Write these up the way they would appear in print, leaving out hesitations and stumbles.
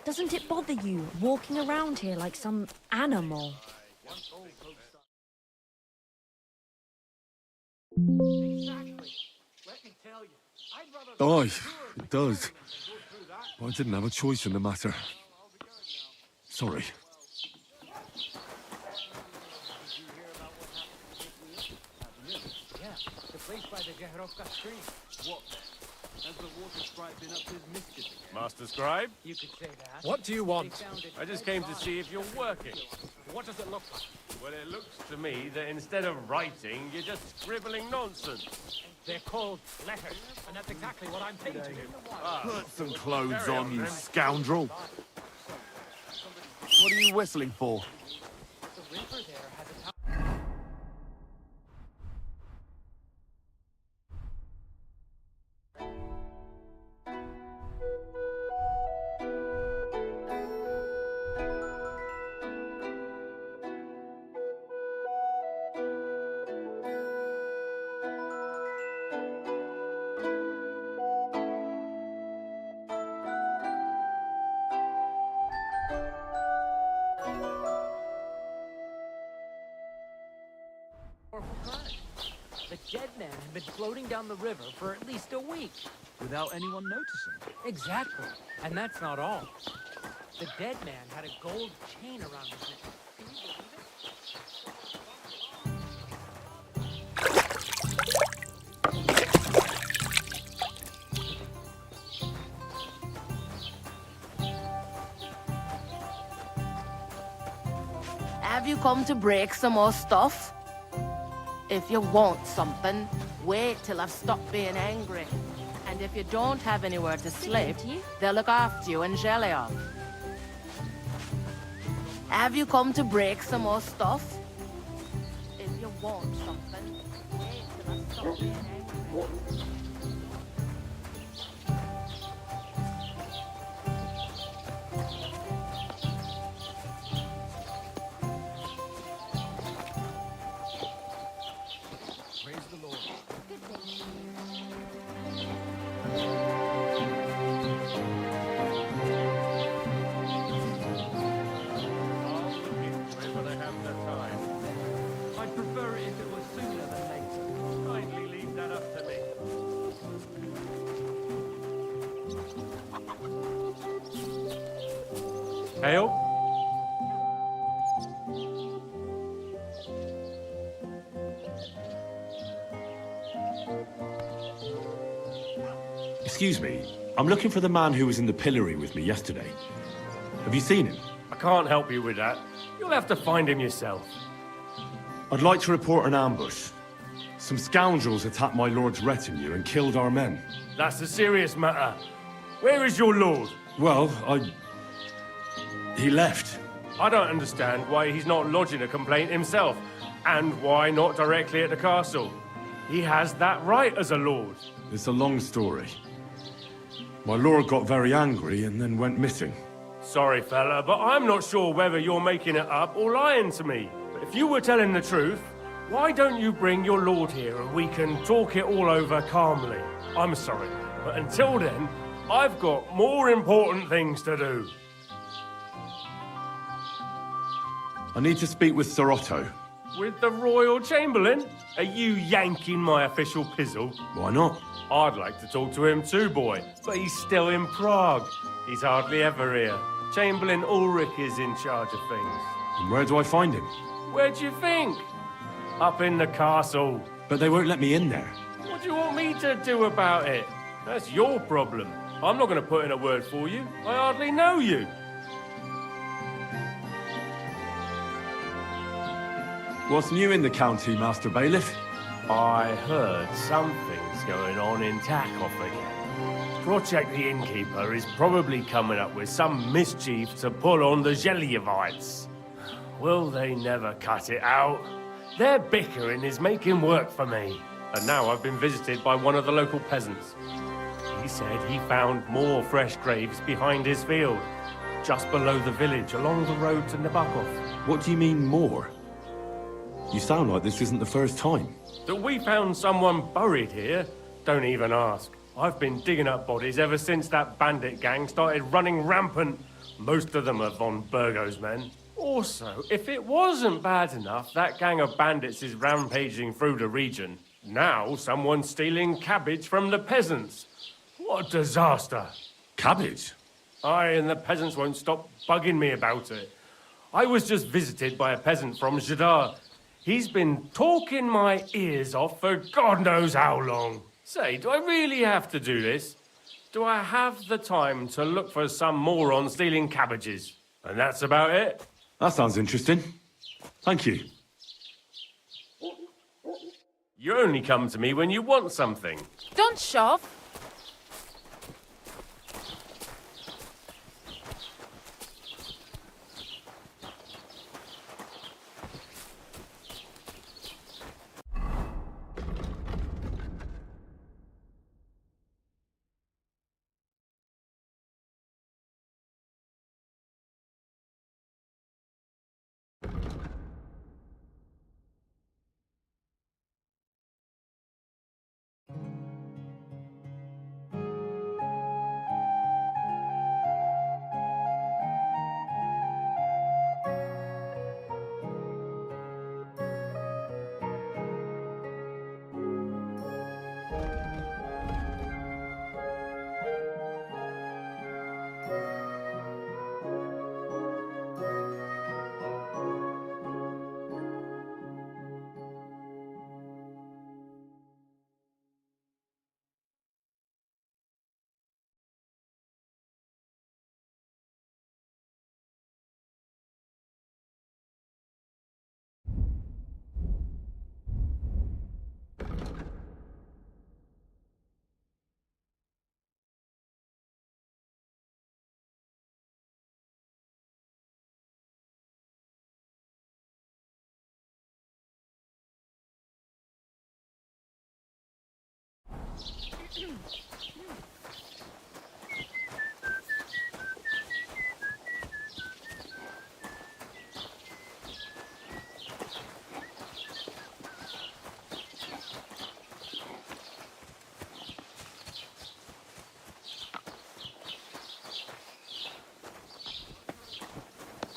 Doesn't it bother you walking around here like some animal? Aye, it does. I didn't have a choice in the matter. Sorry. Yeah, the place by the Jeherovka stream. What? Has the water scribe been up to his mischief again? Master Scribe, You could say that. What do you want? I just came to see if you're working. What does it look like? Well, it looks to me that instead of writing, you're just scribbling nonsense. They're called letters, and that's exactly what I'm paid to do. Put some clothes on, you scoundrel. What are you whistling for? The river there has a powerful current. The dead man had been floating down the river for at least a week. Without anyone noticing. Exactly. And that's not all. The dead man had a gold chain around his neck. Can you believe it? Have you come to break some more stuff? If you want something, wait till I've stopped being angry. And if you don't have anywhere to sleep, they'll look after you in Gelion. Have you come to break some more stuff? If you want something, wait till I've stopped being angry. Praise the Lord. I'll look into it when I have the time. I'd prefer it if it was sooner than later. Kindly leave that up to me. Hail? Excuse me, I'm looking for the man who was in the pillory with me yesterday. Have you seen him? I can't help you with that. You'll have to find him yourself. I'd like to report an ambush. Some scoundrels attacked my lord's retinue and killed our men. That's a serious matter. Where is your lord? Well, he left. I don't understand why he's not lodging a complaint himself, and why not directly at the castle. He has that right as a lord. It's a long story. My lord got very angry and then went missing. Sorry, fella, but I'm not sure whether you're making it up or lying to me. But if you were telling the truth, why don't you bring your lord here and we can talk it all over calmly? I'm sorry, but until then, I've got more important things to do. I need to speak with Sir Otto. With the Royal Chamberlain? Are you yanking my official pizzle? Why not? I'd like to talk to him too, boy, but he's still in Prague. He's hardly ever here. Chamberlain Ulrich is in charge of things. And where do I find him? Where do you think? Up in the castle. But they won't let me in there. What do you want me to do about it? That's your problem. I'm not going to put in a word for you. I hardly know you. What's new in the county, Master Bailiff? I heard something's going on in Takov again. Project the Innkeeper is probably coming up with some mischief to pull on the Zelievites. Will they never cut it out? Their bickering is making work for me. And now I've been visited by one of the local peasants. He said he found more fresh graves behind his field, just below the village, along the road to Nabokov. What do you mean, more? You sound like this isn't the first time. That we found someone buried here? Don't even ask. I've been digging up bodies ever since that bandit gang started running rampant. Most of them are von Burgo's men. Also, if it wasn't bad enough that gang of bandits is rampaging through the region, now someone's stealing cabbage from the peasants. What a disaster. Cabbage? Aye, and the peasants won't stop bugging me about it. I was just visited by a peasant from Jadar. He's been talking my ears off for God knows how long. Say, do I really have to do this? Do I have the time to look for some moron stealing cabbages? And that's about it. That sounds interesting. Thank you. You only come to me when you want something. Don't shove.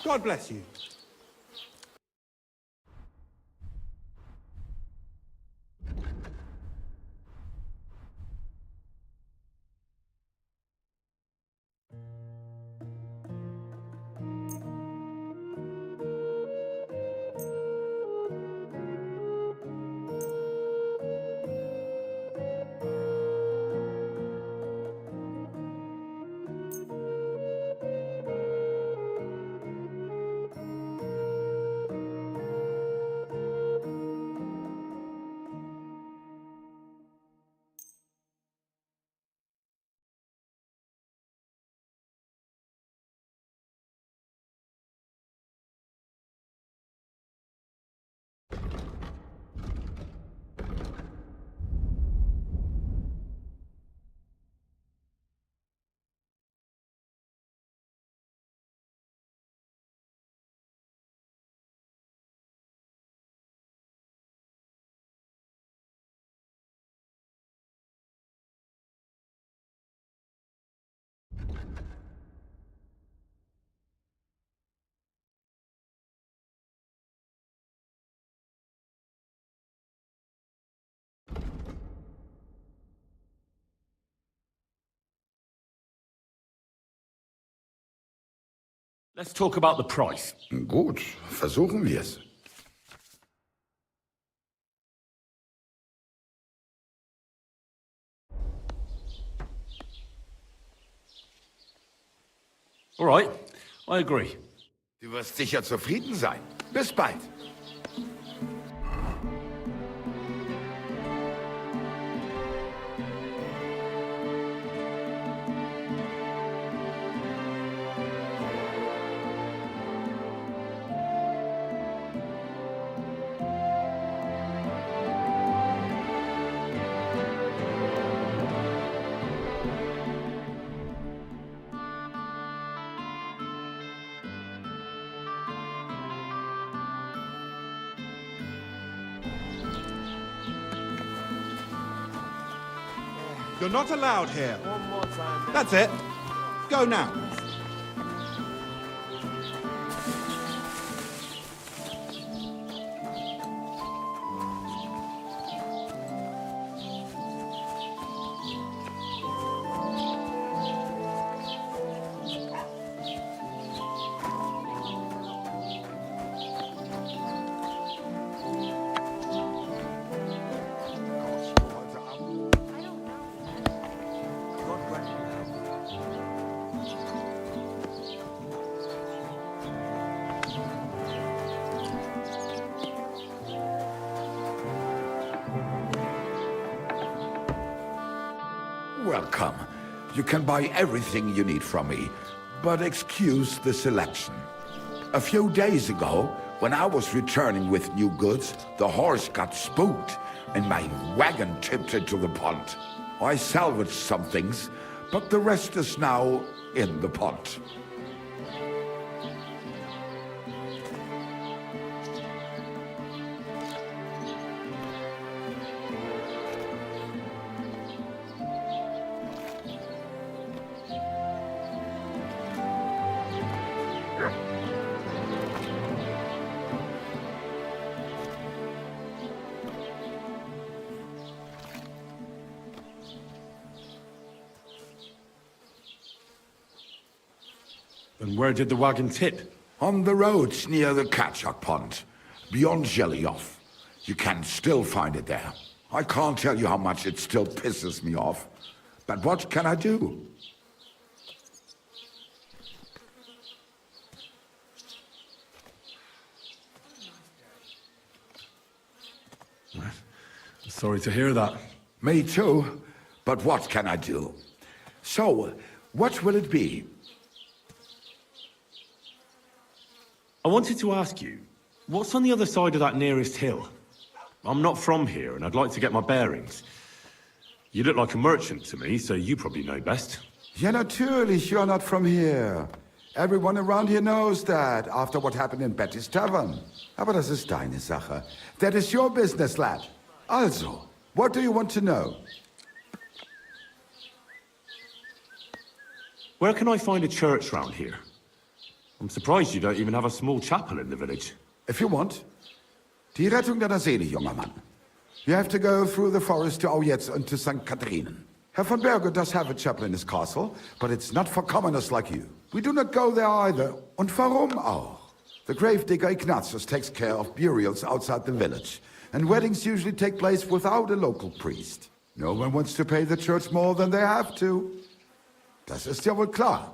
God bless you. Let's talk about the price. Gut, versuchen wir's. All right, I agree. Du wirst sicher zufrieden sein. Bis bald. You're not allowed here. One more time. That's it. Go now. welcome. You can buy everything you need from me, but excuse the selection. A few days ago, when I was returning with new goods, the horse got spooked and my wagon tipped into the pond. I salvaged some things, but the rest is now in the pond. And where did the wagon tip? On the roads near the Catchuck Pond, beyond Jellyoff. You can still find it there. I can't tell you how much it still pisses me off. But what can I do? Sorry to hear that. Me too, but what can I do? So, what will it be? I wanted to ask you, what's on the other side of that nearest hill? I'm not from here, and I'd like to get my bearings. You look like a merchant to me, so you probably know best. Ja, natürlich, you're not from here. Everyone around here knows that, after what happened in Betty's Tavern. Aber das ist deine Sache. That is your business, lad. Also, what do you want to know? Where can I find a church round here? I'm surprised you don't even have a small chapel in the village. If you want. Die Rettung deiner Seele, junger Mann. You have to go through the forest to Aujetz and to St. Catharinen. Herr von Berger does have a chapel in his castle, but it's not for commoners like you. We do not go there either. Und warum auch? The gravedigger Ignatius takes care of burials outside the village, and weddings usually take place without a local priest. No one wants to pay the church more than they have to. Das ist ja wohl klar.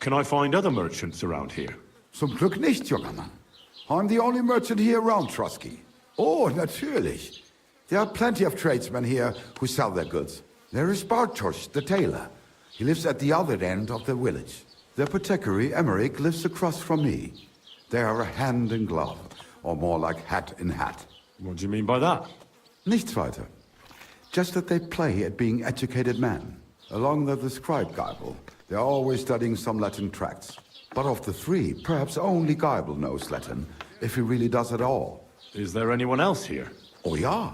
Can I find other merchants around here? Zum Glück nicht, junger Mann. I'm the only merchant here around Trusky. Oh, natürlich. There are plenty of tradesmen here who sell their goods. There is Bartosz, the tailor. He lives at the other end of the village. The apothecary, Emmerich, lives across from me. They are hand in glove, or more like hat in hat. What do you mean by that? Nichts weiter. Just that they play at being educated men. Along with the scribe Geibel, they are always studying some Latin tracts. But of the three, perhaps only Geibel knows Latin, if he really does at all. Is there anyone else here? Oh yeah.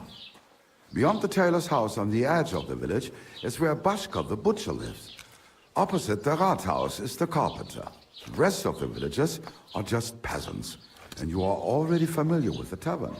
Beyond the tailor's house on the edge of the village is where Bashka the butcher lives. Opposite the Rathaus is the carpenter. The rest of the villagers are just peasants, and you are already familiar with the tavern.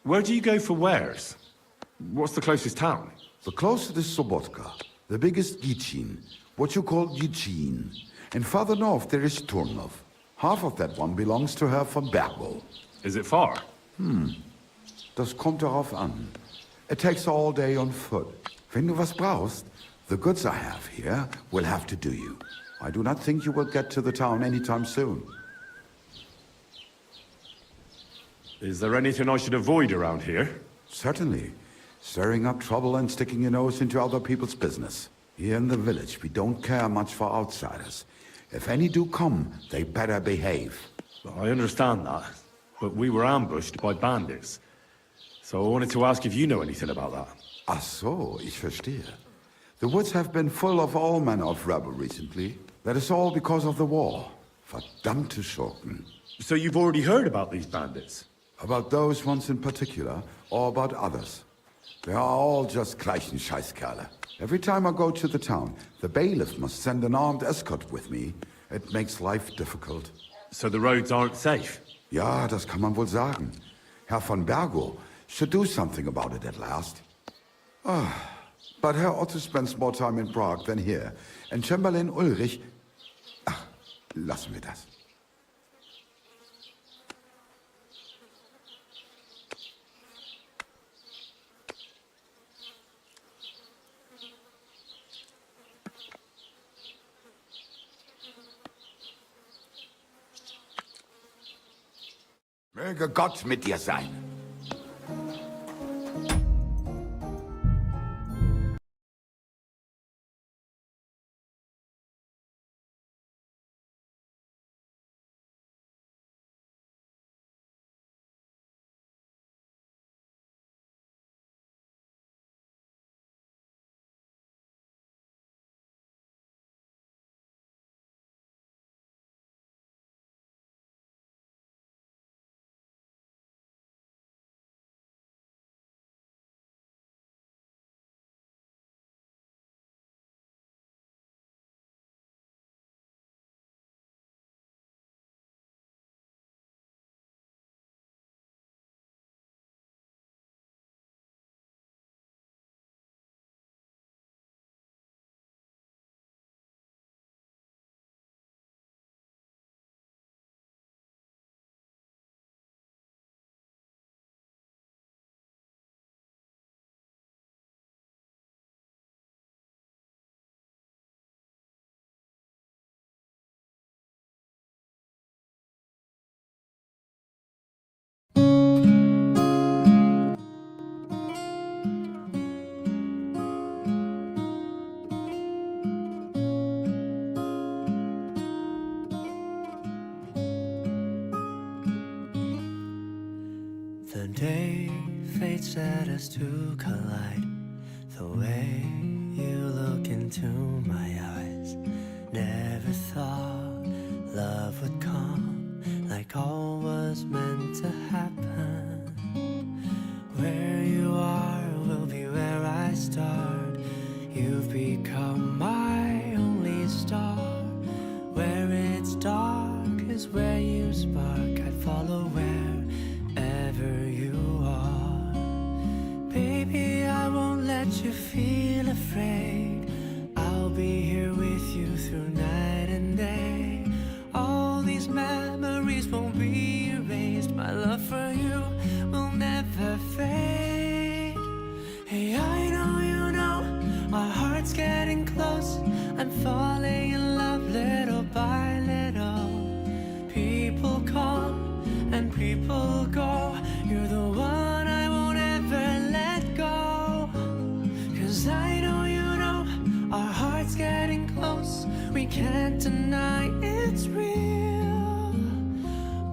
Where do you go for wares? What's the closest town? The closest is Sobotka, the biggest Gichin, what you call Eugene. And farther north there is Turnov. Half of that one belongs to Herr von Bergo. Is it far? Das kommt darauf an. It takes all day on foot. Wenn du was brauchst, the goods I have here will have to do you. I do not think you will get to the town anytime soon. Is there anything I should avoid around here? Certainly. Stirring up trouble and sticking your nose into other people's business. Here in the village, we don't care much for outsiders. If any do come, they better behave. I understand that, but we were ambushed by bandits. So I wanted to ask if you know anything about that. Ach so, ich verstehe. The woods have been full of all manner of rebel recently. That is all because of the war. Verdammte Schurken. So you've already heard about these bandits? About those ones in particular, or about others. They are all just gleichen Scheißkerle. Every time I go to the town, the bailiff must send an armed escort with me. It makes life difficult. So the roads aren't safe? Ja, das kann man wohl sagen. Herr von Bergo should do something about it at last. But Herr Otto spends more time in Prague than here. And Chamberlain Ulrich... Ach, lassen wir das. Möge Gott mit dir sein. The day fate set us to collide. The way you look into my eyes. Never thought love would come like all was meant to happen. Where you are will be where I start. You've become my only star. Where it's dark is where you spark. I'd follow wherever you are. Baby, I won't let you feel afraid. I'll be here with you through night and day. All these memories won't be erased. My love for you will never fade. Hey, I know you know our heart's getting close. I'm falling in love little by little. People come and people go. You're the one I won't ever let go. 'Cause I know you know our heart's getting close. We can't deny it's real.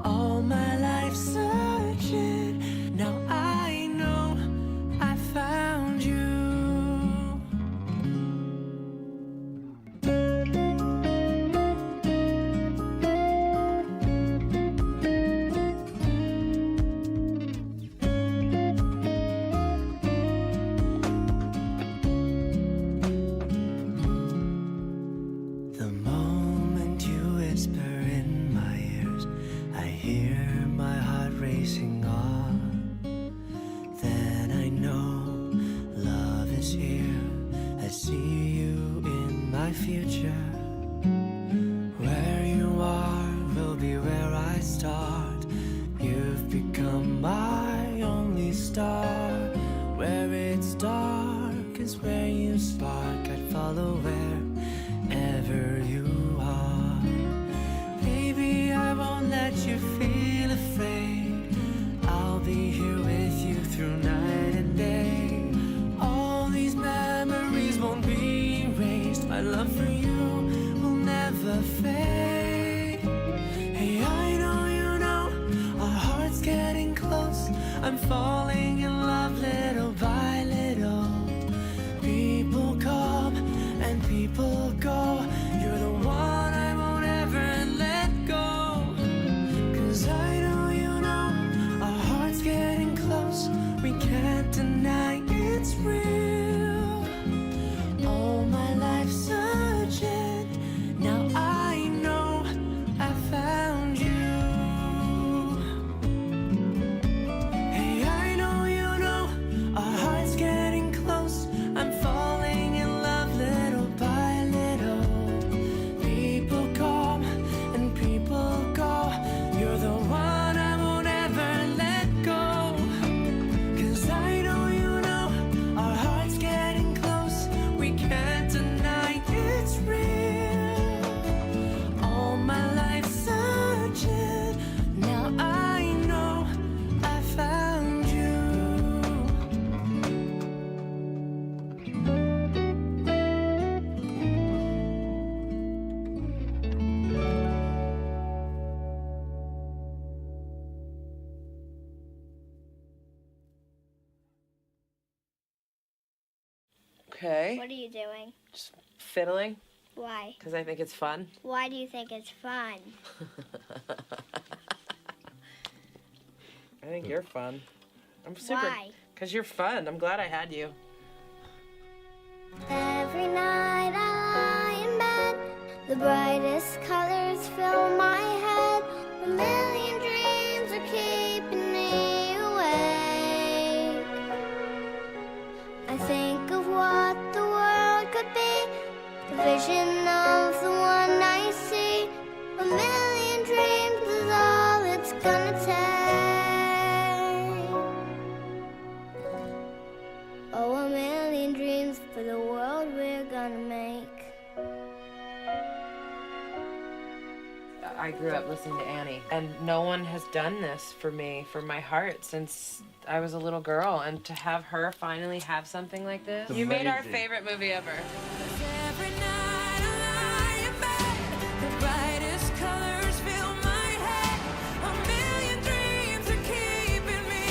All my life searching. Now I know I found you. The moment you whisper in my ears, I hear my heart racing on. Then I know love is here. I see you in my future. Where you are will be where I start. You've become my only star. Where it's dark is where you spark. I'd follow wherever you are. Baby, I won't let you feel afraid. I'll be here with you through night and day. All these memories won't be erased. My love for you will never fade. Hey, I know you know our heart's getting close. I'm falling in love little by little. People come and people go. You're the one I won't ever let go. 'Cause I know you know our heart's getting close. We can't deny it's real. All my life searching. Now I know I found you. Hey, I know you know our heart's getting close. I'm falling in love little by little. People come and people go. You're the one I won't ever let go. 'Cause I know you know our heart's getting close. We can't deny it's real. All my life searching. Now I know I found you. Okay. What are you doing? Just fiddling, Why? because I think it's fun. Why do you think it's fun? I think you're fun. I'm super. Why? Because you're fun. I'm glad I had you. Every night I lie in bed, the brightest colors fill my head. A million dreams are keeping me awake. I think of what the world could be, the vision of the one I see. A million dreams is all it's gonna take. Oh, a million dreams for the world we're gonna make. I grew up listening to Annie, and no one has done this for me, for my heart, since I was a little girl. And to have her finally have something like this, you made our favorite movie ever. Every night I lie in bed, the brightest colors fill my head. A million dreams are keeping me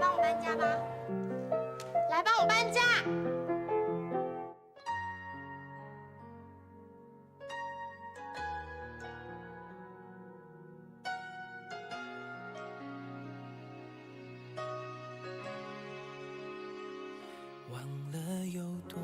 帮我搬家吧，来帮我搬家。忘了有多